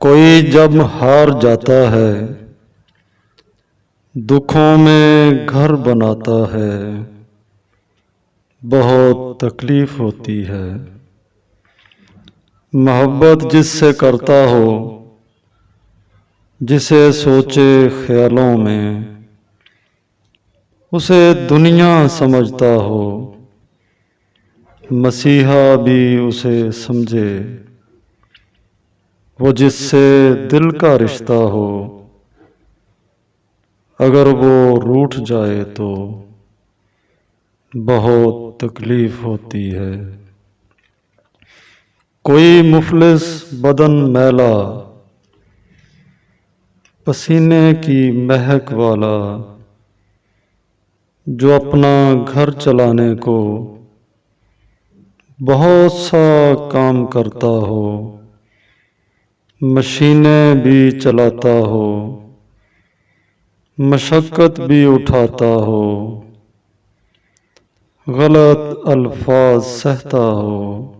کوئی جب ہار جاتا ہے دکھوں میں گھر بناتا ہے، بہت تکلیف ہوتی ہے۔ محبت جس سے کرتا ہو، جسے سوچے خیالوں میں، اسے دنیا سمجھتا ہو، مسیحا بھی اسے سمجھے۔ وہ جس سے دل کا رشتہ ہو، اگر وہ روٹھ جائے تو بہت تکلیف ہوتی ہے۔ کوئی مفلس بدن میلا، پسینے کی مہک والا، جو اپنا گھر چلانے کو بہت سا کام کرتا ہو، مشینیں بھی چلاتا ہو، مشقت بھی اٹھاتا ہو، غلط الفاظ سہتا ہو،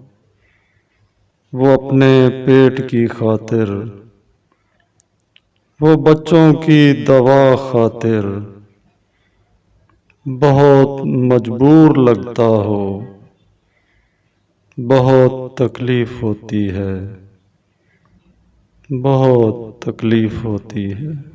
وہ اپنے پیٹ کی خاطر، وہ بچوں کی دوا خاطر بہت مجبور لگتا ہو، بہت تکلیف ہوتی ہے، بہت تکلیف ہوتی ہے۔